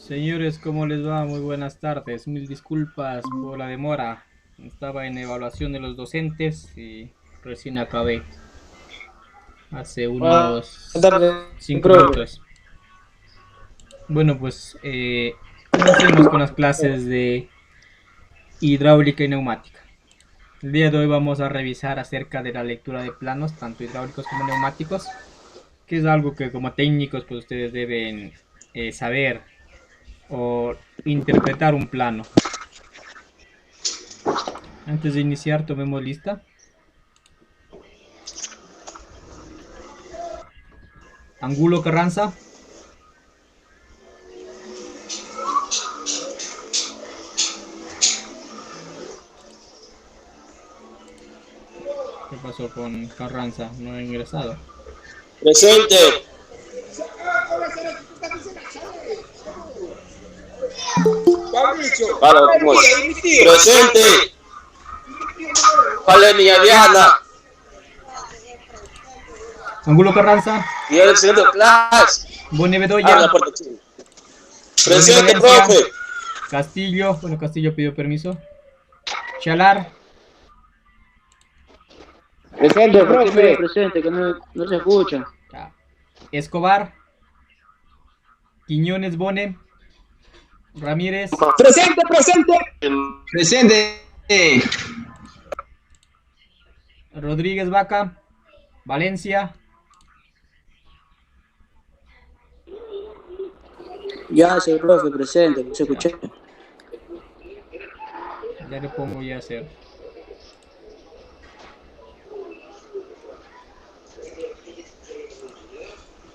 Señores, ¿cómo les va? Muy buenas tardes. Mil disculpas por la demora. Estaba en evaluación de los docentes y recién acabé hace Buenas unos tardes, 5 profe. minutos. Bueno, pues comencemos con las clases de hidráulica y neumática. El día de hoy vamos a revisar acerca de la lectura de planos, tanto hidráulicos como neumáticos, que es algo que como técnicos pues ustedes deben saber o interpretar un plano. Antes de iniciar, tomemos lista. Angulo Carranza. ¿Qué pasó con Carranza? No ha ingresado. Presente. Para, ¿cómo es? Presente. Niña Diana. Angulo Carranza. Y el segundo clase. Bone Abre la Bedoya. puerta, chico. Bone Presente, Valencia. profe. Castillo. Bueno, Castillo pidió permiso. Chalar. Presente, profe. Presente, que no se escucha. Escobar. Quiñones Bone. Ramírez. Presente, presente. Presente. Rodríguez Vaca. Valencia. Ya, sí, profe, presente, que se Ya, escucha. ya le pongo ya a hacer.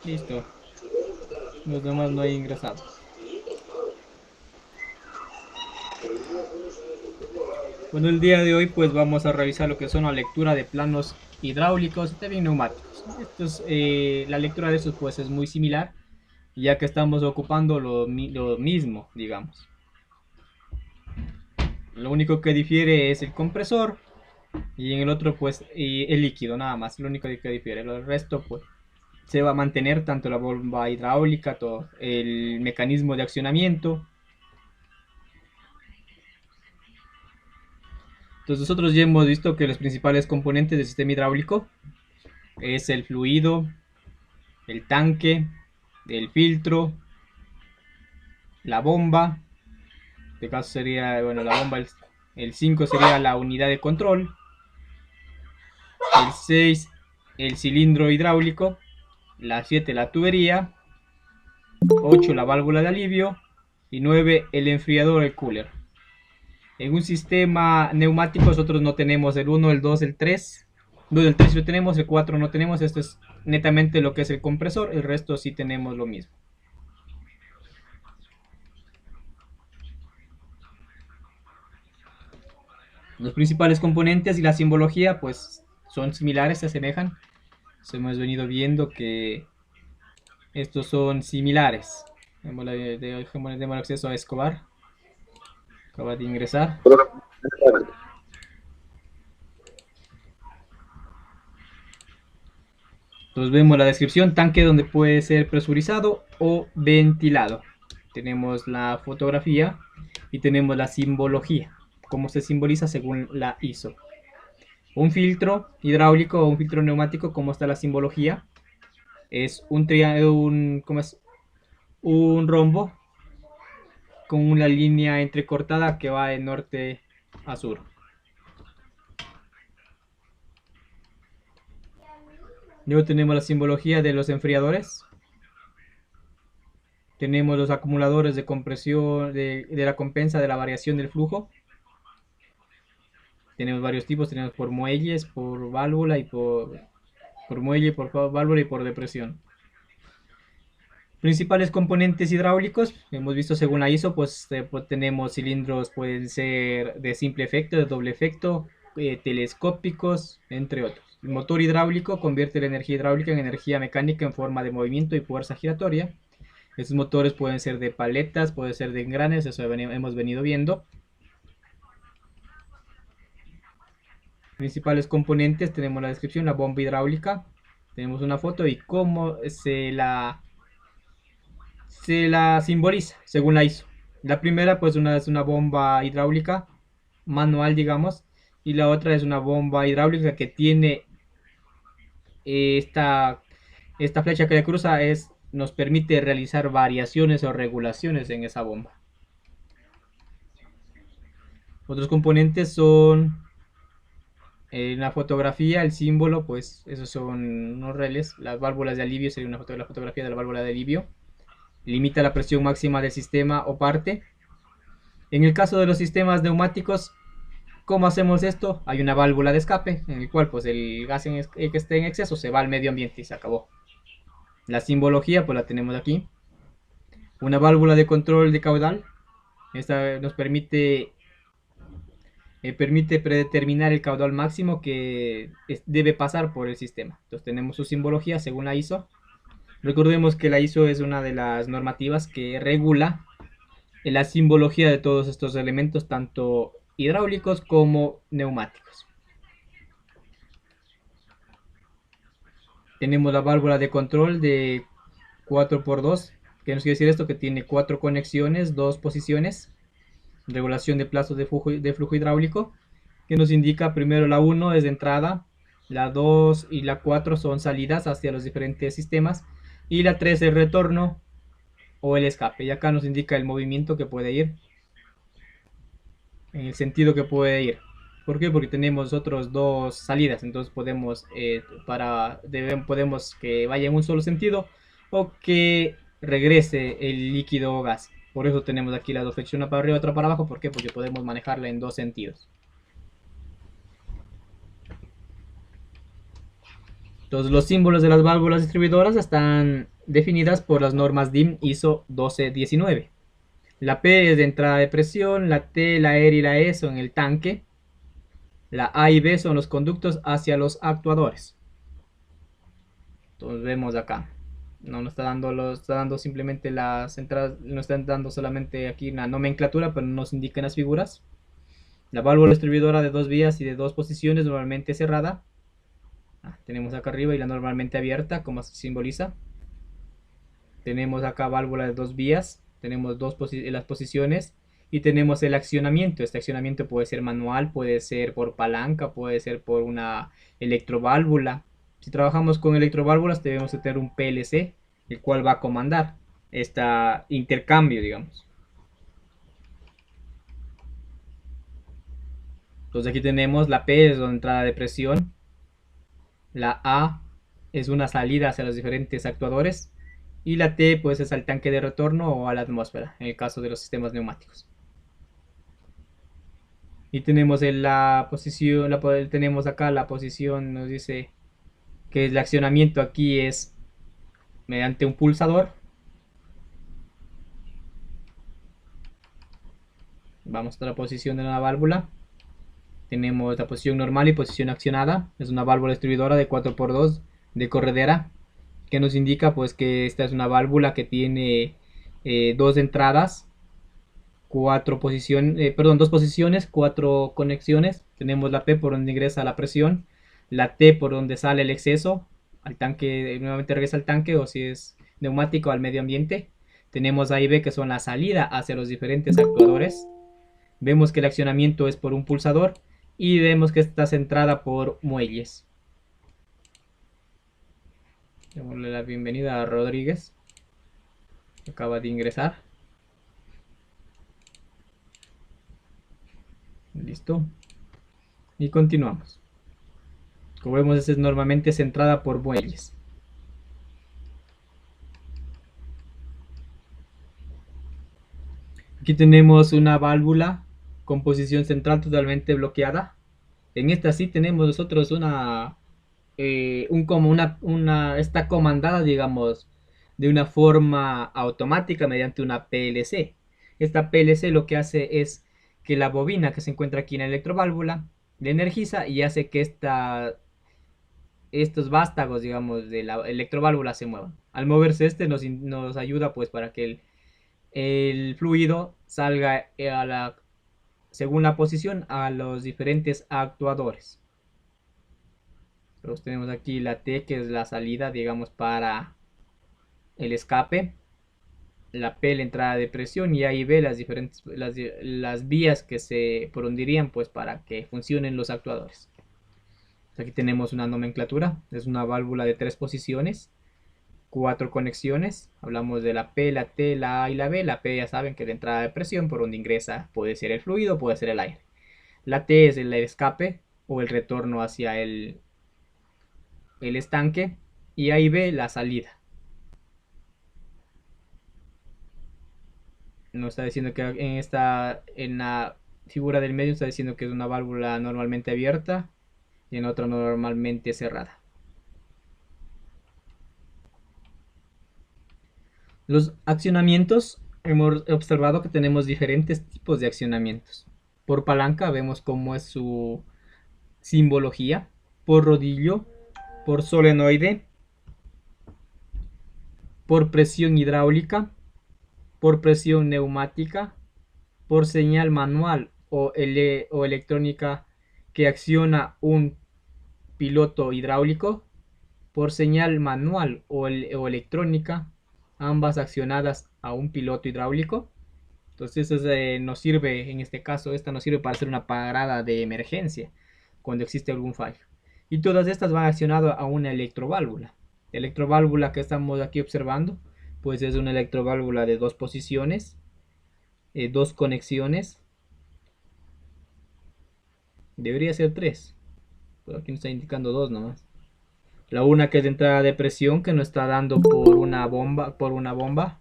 Listo. Los demás no hay ingresado. Bueno, el día de hoy pues vamos a revisar lo que son la lectura de planos hidráulicos y también neumáticos. La lectura de estos pues es muy similar, ya que estamos ocupando lo mismo, digamos. Lo único que difiere es el compresor y en el otro pues el líquido, nada más. Lo único que difiere. El resto pues se va a mantener tanto la bomba hidráulica, todo el mecanismo de accionamiento. Entonces nosotros ya hemos visto que los principales componentes del sistema hidráulico es el fluido, el tanque, el filtro, la bomba. En este caso sería, bueno, la bomba, el 5 sería la unidad de control, el 6 el cilindro hidráulico, la 7 la tubería, 8 la válvula de alivio y 9 el enfriador, el cooler. En un sistema neumático nosotros no tenemos el 1, el 2, el 3. Bueno, el 3 lo tenemos, el 4 no tenemos. Esto es netamente lo que es el compresor, el resto sí tenemos lo mismo. Los principales componentes y la simbología pues son similares, se asemejan. Hemos venido viendo que estos son similares. Demos acceso a Escobar. Acaba de ingresar. Entonces vemos la descripción, tanque donde puede ser presurizado o ventilado. Tenemos la fotografía y tenemos la simbología, cómo se simboliza según la ISO. Un filtro hidráulico o un filtro neumático, cómo está la simbología. Es ¿cómo es? Un rombo con una línea entrecortada que va de norte a sur. Luego tenemos la simbología de los enfriadores. Tenemos los acumuladores de compresión, de la compensa de la variación del flujo. Tenemos varios tipos, tenemos por muelles, por válvula y por muelle, por válvula y por depresión. Principales componentes hidráulicos, hemos visto según la ISO, pues tenemos cilindros, pueden ser de simple efecto, de doble efecto, telescópicos, entre otros. El motor hidráulico convierte la energía hidráulica en energía mecánica en forma de movimiento y fuerza giratoria. Estos motores pueden ser de paletas, pueden ser de engranes, eso hemos venido viendo. Principales componentes, tenemos la descripción, la bomba hidráulica, tenemos una foto y cómo se la simboliza según la ISO. La primera pues es una bomba hidráulica manual, digamos, y la otra es una bomba hidráulica que tiene esta, esta flecha que le cruza, nos permite realizar variaciones o regulaciones en esa bomba. Otros componentes son en la fotografía, el símbolo, pues esos son unos relés. Las válvulas de alivio sería la fotografía de la válvula de alivio. Limita la presión máxima del sistema o parte. En el caso de los sistemas neumáticos, ¿cómo hacemos esto? Hay una válvula de escape en el cual pues el gas que esté en exceso se va al medio ambiente y se acabó. La simbología pues la tenemos aquí. Una válvula de control de caudal. Esta nos permite predeterminar el caudal máximo que debe pasar por el sistema. Entonces tenemos su simbología según la ISO. Recordemos que la ISO es una de las normativas que regula la simbología de todos estos elementos, tanto hidráulicos como neumáticos. Tenemos la válvula de control de 4x2. ¿Qué nos quiere decir esto? Que tiene 4 conexiones, 2 posiciones. Regulación de plazos de flujo hidráulico, que nos indica primero la 1 es de entrada, la 2 y la 4 son salidas hacia los diferentes sistemas, y la 3 es retorno o el escape. Y acá nos indica el movimiento que puede ir, en el sentido que puede ir. ¿Por qué? Porque tenemos otros dos salidas, entonces podemos que vaya en un solo sentido o que regrese el líquido o gas. Por eso tenemos aquí las dos flexiones, una para arriba y otra para abajo. ¿Por qué? Porque podemos manejarla en dos sentidos. Entonces los símbolos de las válvulas distribuidoras están definidas por las normas DIN ISO 1219. La P es de entrada de presión, la T, la R y la E son el tanque. La A y B son los conductos hacia los actuadores. Entonces vemos acá. No nos está dando simplemente las entradas, nos están dando solamente aquí una nomenclatura, pero no nos indican las figuras. La válvula distribuidora de 2 vías y de 2 posiciones, normalmente cerrada. Tenemos acá arriba y la normalmente abierta, como se simboliza. Tenemos acá válvula de 2 vías, tenemos las posiciones y tenemos el accionamiento. Este accionamiento puede ser manual, puede ser por palanca, puede ser por una electroválvula. Si trabajamos con electroválvulas debemos de tener un PLC, el cual va a comandar este intercambio, digamos. Entonces aquí tenemos la P es una entrada de presión, la A es una salida hacia los diferentes actuadores y la T pues es al tanque de retorno o a la atmósfera en el caso de los sistemas neumáticos. Y tenemos en la posición, tenemos acá la posición, nos dice que el accionamiento aquí es mediante un pulsador. Vamos a la posición de la válvula. Tenemos la posición normal y posición accionada. Es una válvula distribuidora de 4x2 de corredera, que nos indica pues que esta es una válvula que tiene dos entradas, dos posiciones, 4 conexiones. Tenemos la P por donde ingresa la presión, la T por donde sale el exceso al tanque, nuevamente regresa al tanque, o si es neumático al medio ambiente. Tenemos A y B que son la salida hacia los diferentes actuadores. Vemos que el accionamiento es por un pulsador y vemos que está centrada por muelles. Démosle la bienvenida a Rodríguez, que acaba de ingresar. Listo. Y continuamos. Como vemos, es normalmente centrada por muelles. Aquí tenemos una válvula con posición central totalmente bloqueada. En esta sí tenemos nosotros está comandada, digamos, de una forma automática mediante una PLC. Esta PLC lo que hace es que la bobina que se encuentra aquí en la electroválvula le energiza y hace que estos vástagos, digamos, de la electroválvula se muevan. Al moverse nos ayuda pues para que el fluido salga según la posición a los diferentes actuadores. Entonces tenemos aquí la T, que es la salida, digamos, para el escape. la P la entrada de presión y A y B las diferentes las vías que se prenderían pues para que funcionen los actuadores. Aquí tenemos una nomenclatura, es una válvula de 3 posiciones, 4 conexiones, hablamos de la P, la T, la A y la B. La P ya saben que es la entrada de presión por donde ingresa, puede ser el fluido, puede ser el aire. La T es el escape o el retorno hacia el estanque, y A y B la salida. Nos está diciendo que en la figura del medio está diciendo que es una válvula normalmente abierta y en otra normalmente cerrada. Los accionamientos, hemos observado que tenemos diferentes tipos de accionamientos. Por palanca vemos cómo es su simbología, por rodillo, por solenoide, por presión hidráulica, por presión neumática, por señal manual o electrónica que acciona un piloto hidráulico, por señal manual o electrónica, ambas accionadas a un piloto hidráulico. Entonces nos sirve, en este caso, esta nos sirve para hacer una parada de emergencia cuando existe algún fallo. Y todas estas van accionadas a una electroválvula. La electroválvula que estamos aquí observando, pues es una electroválvula de 2 posiciones, 2 conexiones. Debería ser 3, pero aquí nos está indicando 2 nomás. La una que es de entrada de presión, que nos está dando por una bomba.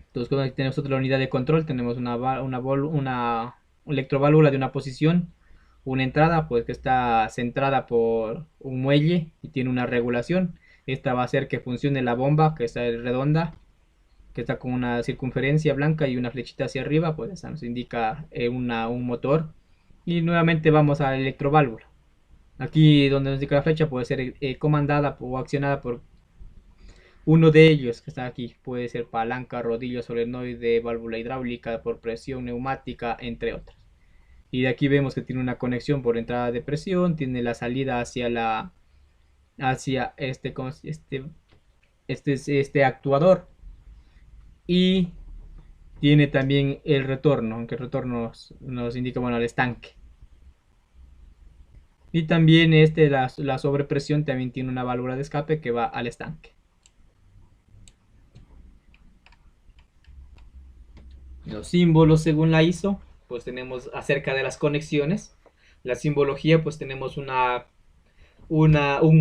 Entonces, cuando tenemos otra unidad de control, tenemos una electroválvula de una posición, una entrada pues que está centrada por un muelle y tiene una regulación. Esta va a hacer que funcione la bomba, que está redonda, que está con una circunferencia blanca y una flechita hacia arriba, pues esa nos indica un motor. Y nuevamente vamos a la electroválvula. Aquí donde nos indica la flecha puede ser comandada o accionada por uno de ellos que está aquí. Puede ser palanca, rodillo, solenoide, válvula hidráulica, por presión neumática, entre otras. Y de aquí vemos que tiene una conexión por entrada de presión, tiene la salida hacia este actuador, y tiene también el retorno, aunque el retorno nos indica, bueno, el estanque. Y también la sobrepresión también tiene una válvula de escape que va al estanque. Los símbolos según la ISO, pues tenemos acerca de las conexiones. La simbología, pues tenemos un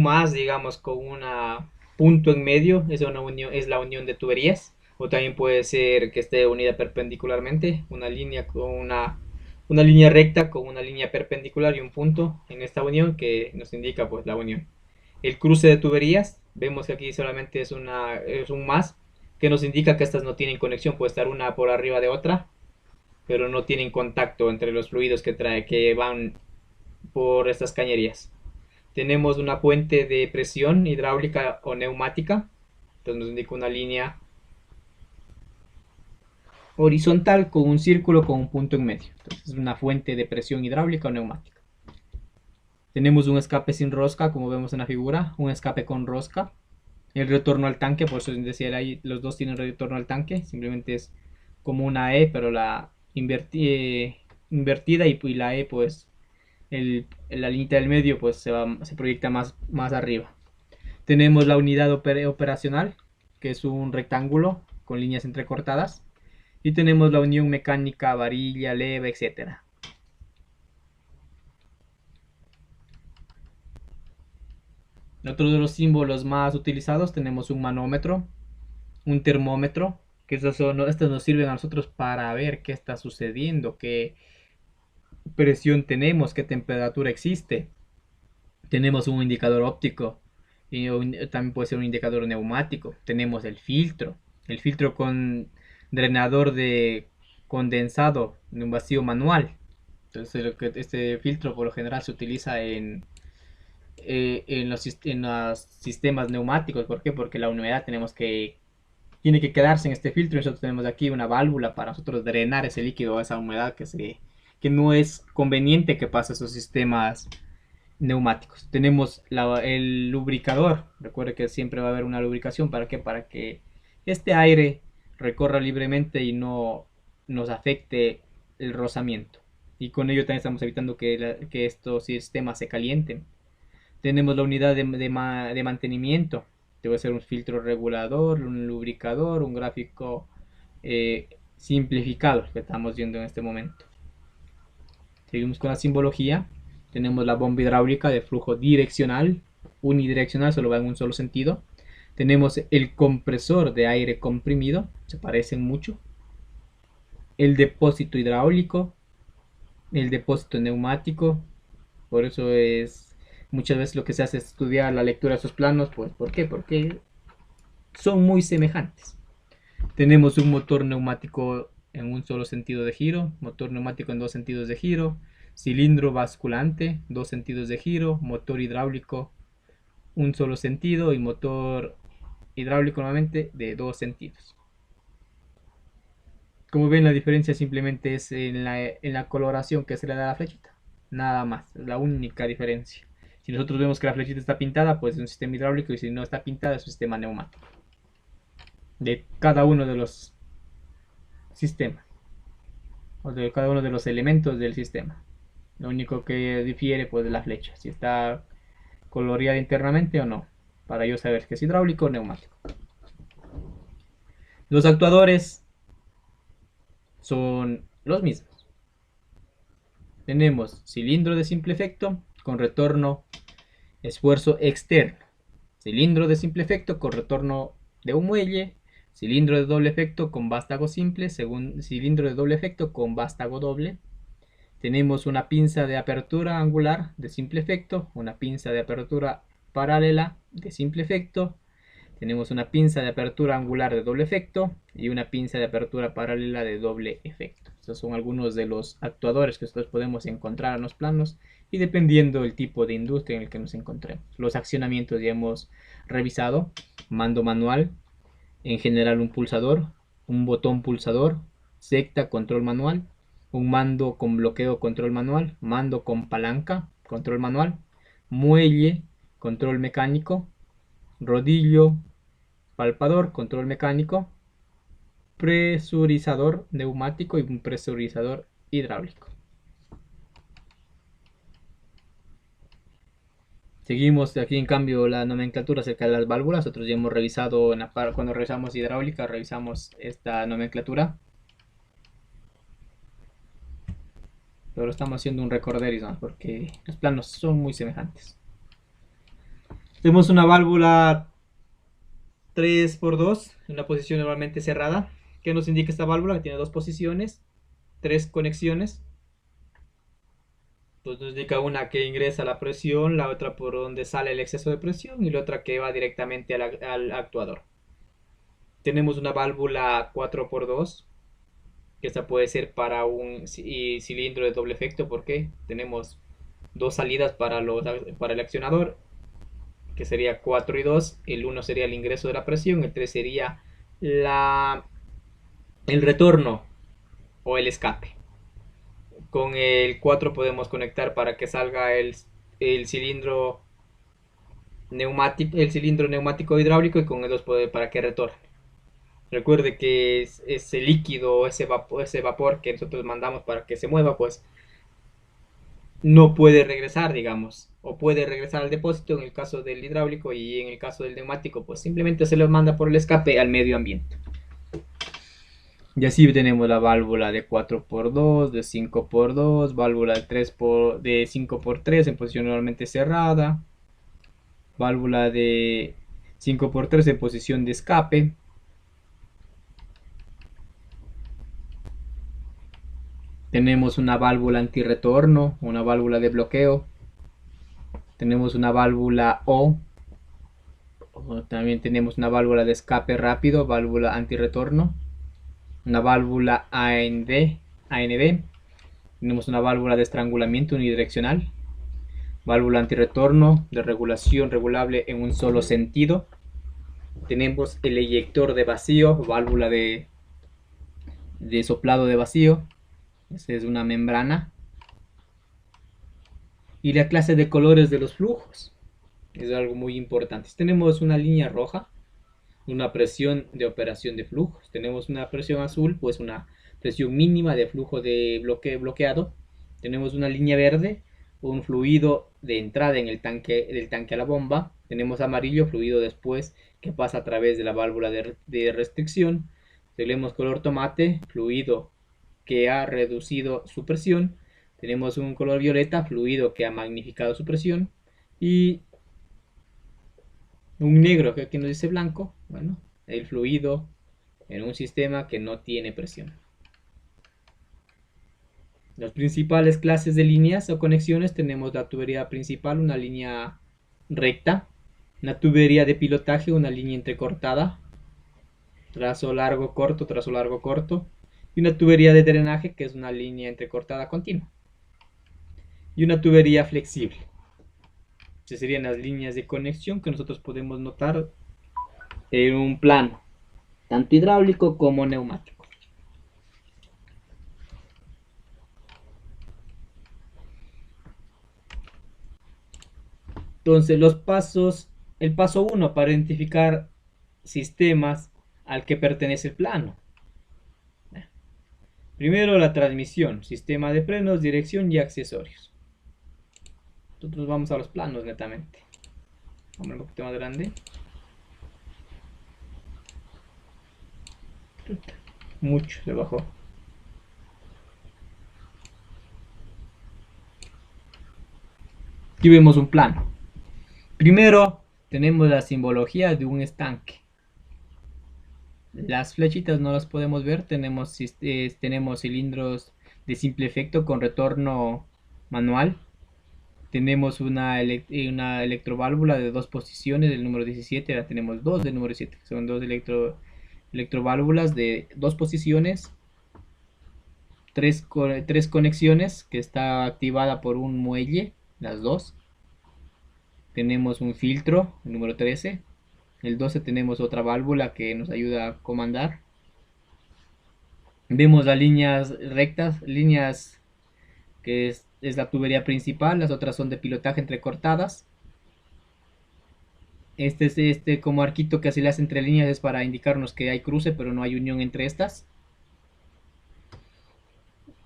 más, digamos, con una punto en medio, es la unión de tuberías, o también puede ser que esté unida perpendicularmente, una línea recta con una línea perpendicular y un punto en esta unión que nos indica pues la unión. El cruce de tuberías, vemos que aquí solamente es un más, que nos indica que estas no tienen conexión, puede estar una por arriba de otra, pero no tienen contacto entre los fluidos que van por estas cañerías. Tenemos una fuente de presión hidráulica o neumática, entonces nos indica una línea horizontal con un círculo con un punto en medio. Entonces es una fuente de presión hidráulica o neumática. Tenemos un escape sin rosca, como vemos en la figura, un escape con rosca. El retorno al tanque, por eso decía ahí, los dos tienen retorno al tanque, simplemente es como una E, pero la invertida, y la E pues la línea del medio pues se proyecta más arriba. Tenemos la unidad operacional, que es un rectángulo con líneas entrecortadas, y tenemos la unión mecánica, varilla, leva, etcétera. Otro de los símbolos más utilizados tenemos un manómetro, un termómetro, que estos nos sirven a nosotros para ver qué está sucediendo, qué presión tenemos, qué temperatura existe. Tenemos un indicador óptico y también puede ser un indicador neumático. Tenemos el filtro con drenador de condensado de un vacío manual. Entonces este filtro por lo general se utiliza en los sistemas neumáticos. ¿Por qué? Porque la humedad tiene que quedarse en este filtro. Nosotros tenemos aquí una válvula para nosotros drenar ese líquido, esa humedad que no es conveniente que pase a esos sistemas neumáticos. Tenemos el lubricador. Recuerde que siempre va a haber una lubricación. ¿Para qué? Para que este aire recorra libremente y no nos afecte el rozamiento. Y con ello también estamos evitando que estos sistemas se calienten. Tenemos la unidad de mantenimiento. Debe ser un filtro regulador, un lubricador, un gráfico simplificado que estamos viendo en este momento. Seguimos con la simbología. Tenemos la bomba hidráulica de flujo direccional, unidireccional, solo va en un solo sentido. Tenemos el compresor de aire comprimido, se parecen mucho. El depósito hidráulico, el depósito neumático. Por eso es muchas veces lo que se hace es estudiar la lectura de esos planos. Pues, ¿por qué? Porque son muy semejantes. Tenemos un motor neumático en un solo sentido de giro, motor neumático en dos sentidos de giro, cilindro basculante, dos sentidos de giro, motor hidráulico, un solo sentido y motor hidráulico nuevamente de dos sentidos. Como ven, la diferencia simplemente es en la coloración que se le da a la flechita. Nada más, es la única diferencia. Si nosotros vemos que la flechita está pintada, pues es un sistema hidráulico, y si no está pintada es un sistema neumático. De cada uno de los sistemas, o de cada uno de los elementos del sistema. Lo único que difiere pues de la flecha, si está coloreada internamente o no, para yo saber que es hidráulico o neumático. Los actuadores son los mismos. Tenemos cilindro de simple efecto con retorno esfuerzo externo, cilindro de simple efecto con retorno de un muelle, cilindro de doble efecto con vástago simple, cilindro de doble efecto con vástago doble. Tenemos una pinza de apertura angular de simple efecto, una pinza de apertura paralela de simple efecto. Tenemos una pinza de apertura angular de doble efecto y una pinza de apertura paralela de doble efecto. Estos son algunos de los actuadores que nosotros podemos encontrar en los planos y dependiendo del tipo de industria en el que nos encontremos. Los accionamientos ya hemos revisado: mando manual, en general un pulsador, un botón pulsador, secta, control manual, un mando con bloqueo, control manual, mando con palanca, control manual, muelle, control mecánico, rodillo, palpador, control mecánico, presurizador neumático y un presurizador hidráulico. Seguimos aquí, en cambio, la nomenclatura acerca de las válvulas. Nosotros ya hemos revisado, cuando revisamos hidráulica, revisamos esta nomenclatura. Pero estamos haciendo un recorderis, ¿no? Porque los planos son muy semejantes. Tenemos una válvula 3x2 en una posición normalmente cerrada. ¿Qué nos indica esta válvula? Que tiene dos posiciones, tres conexiones. Pues nos indica una que ingresa la presión, la otra por donde sale el exceso de presión y la otra que va directamente al actuador. Tenemos una válvula 4x2, que esta puede ser para un cilindro de doble efecto, porque tenemos dos salidas para el accionador, que sería 4 y 2. El 1 sería el ingreso de la presión, el 3 sería el retorno o el escape. Con el 4 podemos conectar para que salga el cilindro neumático hidráulico, y con el 2 para que retorne. Recuerde que ese líquido o ese vapor que nosotros mandamos para que se mueva, pues no puede regresar, digamos, o puede regresar al depósito en el caso del hidráulico, y en el caso del neumático pues simplemente se lo manda por el escape al medio ambiente. Y así tenemos la válvula de 4x2, de 5x2, válvula de 5x3 en posición normalmente cerrada, válvula de 5x3 en posición de escape. Tenemos una válvula antirretorno, una válvula de bloqueo. Tenemos una válvula O. También tenemos una válvula de escape rápido, válvula antirretorno. Una válvula AND. Tenemos una válvula de estrangulamiento unidireccional. Válvula antirretorno de regulación regulable en un solo sentido. Tenemos el eyector de vacío, válvula de soplado de vacío. Esta es una membrana. Y la clase de colores de los flujos es algo muy importante. Tenemos una línea roja, una presión de operación de flujos. Tenemos una presión azul, pues una presión mínima de flujo de bloqueado. Tenemos una línea verde, un fluido de entrada en el tanque, del tanque a la bomba. Tenemos amarillo, fluido después que pasa a través de la válvula de restricción. Tenemos color tomate, fluido que ha reducido su presión. Tenemos un color violeta, fluido que ha magnificado su presión. Y un negro que aquí nos dice blanco, bueno, el fluido en un sistema que no tiene presión. Las principales clases de líneas o conexiones tenemos la tubería principal, una línea recta, una tubería de pilotaje, una línea entrecortada, trazo largo corto, y una tubería de drenaje que es una línea entrecortada continua, y una tubería flexible. Estas serían las líneas de conexión que nosotros podemos notar en un plano, tanto hidráulico como neumático. Entonces, los pasos, el paso 1 para identificar sistemas al que pertenece el plano. Primero, la transmisión, sistema de frenos, dirección y accesorios. Nosotros vamos a los planos netamente. Vamos un poquito más grande. Mucho se bajó. Aquí vemos un plano. Primero tenemos la simbología de un estanque. Las flechitas no las podemos ver. Tenemos cilindros de simple efecto con retorno manual. Tenemos una electroválvula de 2 posiciones del número 17. Ahora tenemos 2 del número 7. Son 2 electroválvulas de 2 posiciones. 3 conexiones que está activada por un muelle. Las 2. Tenemos un filtro, el número 13. El 12 tenemos otra válvula que nos ayuda a comandar. Vemos las líneas rectas, líneas que es la tubería principal. Las otras son de pilotaje entrecortadas. Este como arquito que se le hace entre líneas es para indicarnos que hay cruce, pero no hay unión entre estas.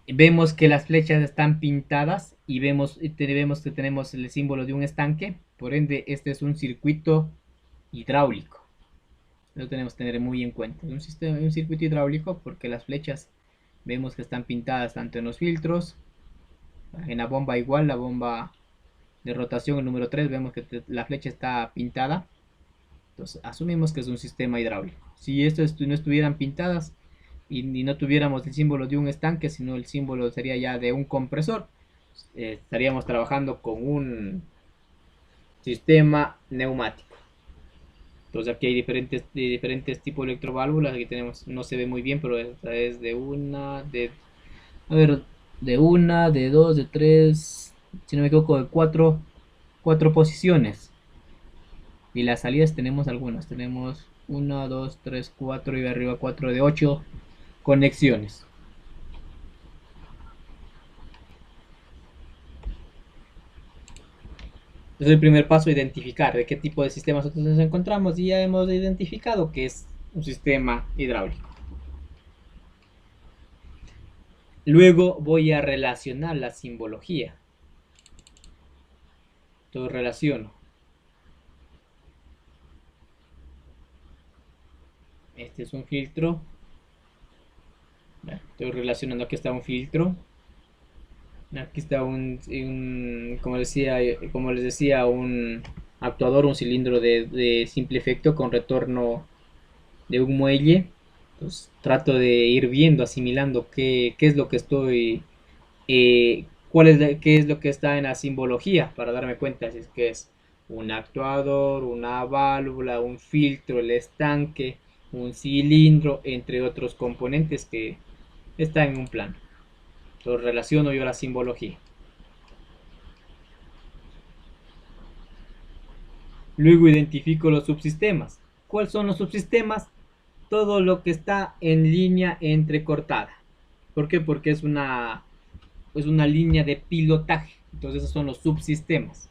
Vemos que las flechas están pintadas y vemos que tenemos el símbolo de un estanque. Por ende, este es un circuito hidráulico. Lo tenemos que tener muy en cuenta. Es un circuito hidráulico porque las flechas vemos que están pintadas tanto en los filtros. En la bomba igual, la bomba de rotación, el número 3, vemos que la flecha está pintada. Entonces asumimos que es un sistema hidráulico. Si estas no estuvieran pintadas y no tuviéramos el símbolo de un estanque, sino el símbolo sería ya de un compresor, estaríamos trabajando con un sistema neumático. Entonces aquí hay diferentes tipos de electroválvulas. Aquí tenemos, no se ve muy bien, pero esta es de una, de 2, de 3, si no me equivoco, de 4 posiciones. Y las salidas tenemos algunas. Tenemos 1, 2, 3, 4 y arriba 4 de 8 conexiones. Entonces el primer paso es identificar de qué tipo de sistema nosotros nos encontramos, y ya hemos identificado que es un sistema hidráulico. Luego voy a relacionar la simbología. Entonces relaciono. Este es un filtro. Estoy relacionando, aquí está un filtro. Aquí está como les decía, un actuador, un cilindro de simple efecto con retorno de un muelle. Entonces trato de ir viendo, asimilando qué es lo que estoy, qué es lo que está en la simbología, para darme cuenta si es que es un actuador, una válvula, un filtro, el estanque, un cilindro, entre otros componentes que están en un plano. Entonces relaciono yo la simbología. Luego identifico los subsistemas. ¿Cuáles son los subsistemas? Todo lo que está en línea entrecortada. ¿Por qué? Porque es una línea de pilotaje. Entonces esos son los subsistemas.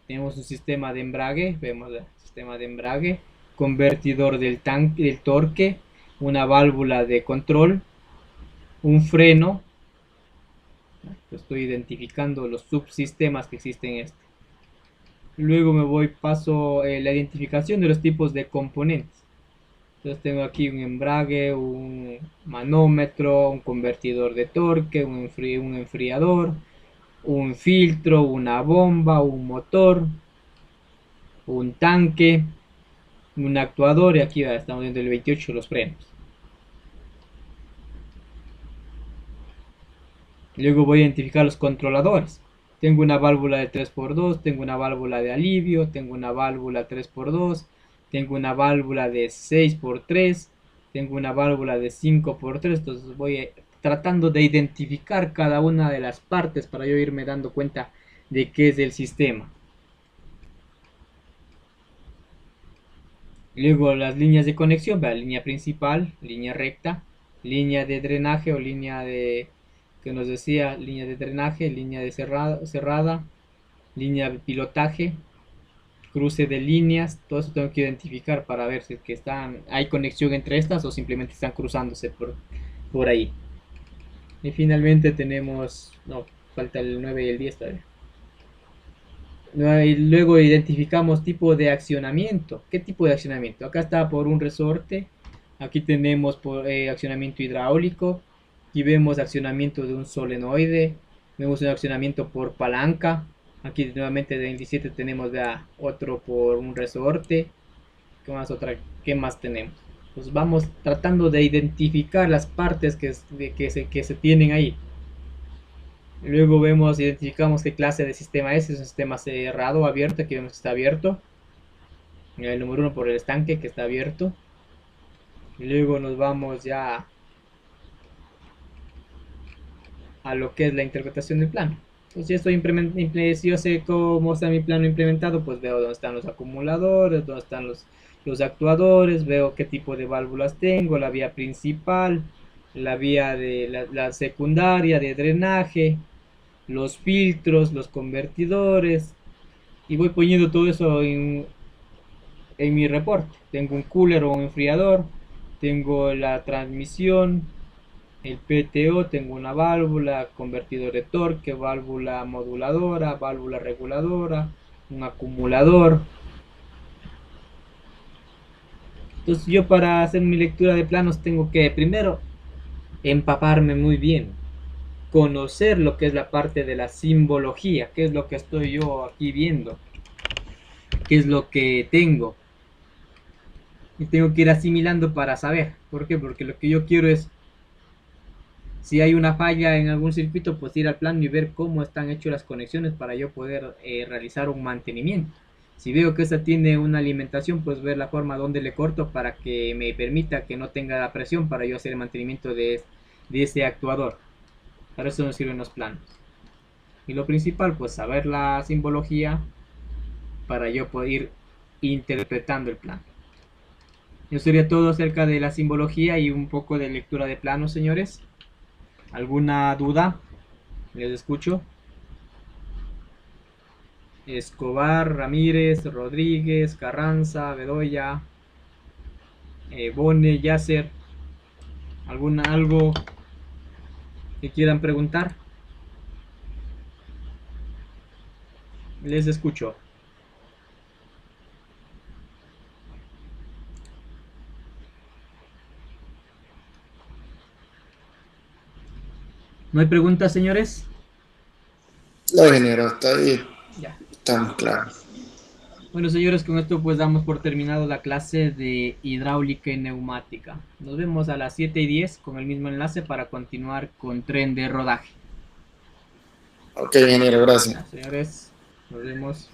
Tenemos un sistema de embrague, vemos el sistema de embrague, convertidor del tanque, del torque, una válvula de control, un freno. Estoy identificando los subsistemas que existen en este. Luego paso la identificación de los tipos de componentes. Entonces tengo aquí un embrague, un manómetro, un convertidor de torque, un enfriador, un filtro, una bomba, un motor, un tanque, un actuador, y aquí estamos viendo el 28, los frenos. Luego voy a identificar los controladores. Tengo una válvula de 3x2, tengo una válvula de alivio, tengo una válvula 3x2, tengo una válvula de 6x3, tengo una válvula de 5x3. Entonces voy tratando de identificar cada una de las partes para yo irme dando cuenta de qué es el sistema. Luego las líneas de conexión, la línea principal, línea recta, línea de drenaje o línea de, que nos decía, línea de drenaje, línea de cerrada, línea de pilotaje, cruce de líneas. Todo eso tengo que identificar para ver si es que hay conexión entre estas o simplemente están cruzándose por ahí. Y finalmente tenemos, no, falta el 9 y el 10 todavía. Y luego identificamos tipo de accionamiento. ¿Qué tipo de accionamiento? Acá está por un resorte. Aquí tenemos por accionamiento hidráulico. Aquí vemos accionamiento de un solenoide. Vemos un accionamiento por palanca. Aquí nuevamente de 27 tenemos otro por un resorte. ¿Qué más tenemos? Pues vamos tratando de identificar las partes que se tienen ahí. Luego identificamos qué clase de sistema es un sistema cerrado o abierto. Aquí vemos que está abierto. El número 1 por el estanque, que está abierto. Y luego nos vamos ya a lo que es la interpretación del plano. Entonces si yo sé cómo está mi plano implementado, pues veo dónde están los acumuladores, dónde están los actuadores, veo qué tipo de válvulas tengo, la vía principal, la vía de la secundaria de drenaje, los filtros, los convertidores, y voy poniendo todo eso en mi reporte. Tengo un cooler o un enfriador, tengo la transmisión, el PTO, tengo una válvula, convertidor de torque, válvula moduladora, válvula reguladora, un acumulador. Entonces yo, para hacer mi lectura de planos, tengo que primero empaparme muy bien, conocer lo que es la parte de la simbología, qué es lo que estoy yo aquí viendo, qué es lo que tengo, y tengo que ir asimilando para saber. ¿Por qué? Porque lo que yo quiero es, si hay una falla en algún circuito, pues ir al plano y ver cómo están hechas las conexiones para yo poder realizar un mantenimiento. Si veo que esta tiene una alimentación, pues ver la forma donde le corto para que me permita que no tenga la presión para yo hacer el mantenimiento de ese actuador. Para eso nos sirven los planos. Y lo principal, pues saber la simbología para yo poder ir interpretando el plano. Eso sería todo acerca de la simbología y un poco de lectura de planos, señores. ¿Alguna duda? Les escucho. Escobar, Ramírez, Rodríguez, Carranza, Bedoya, Bone, Yasser. ¿Algo que quieran preguntar? Les escucho. ¿No hay preguntas, señores? No, ingeniero, está ahí. Ya. Estamos claros. Bueno, señores, con esto pues damos por terminado la clase de hidráulica y neumática. Nos vemos a las 7:10 con el mismo enlace para continuar con tren de rodaje. Ok, ingeniero, gracias. Señores, nos vemos.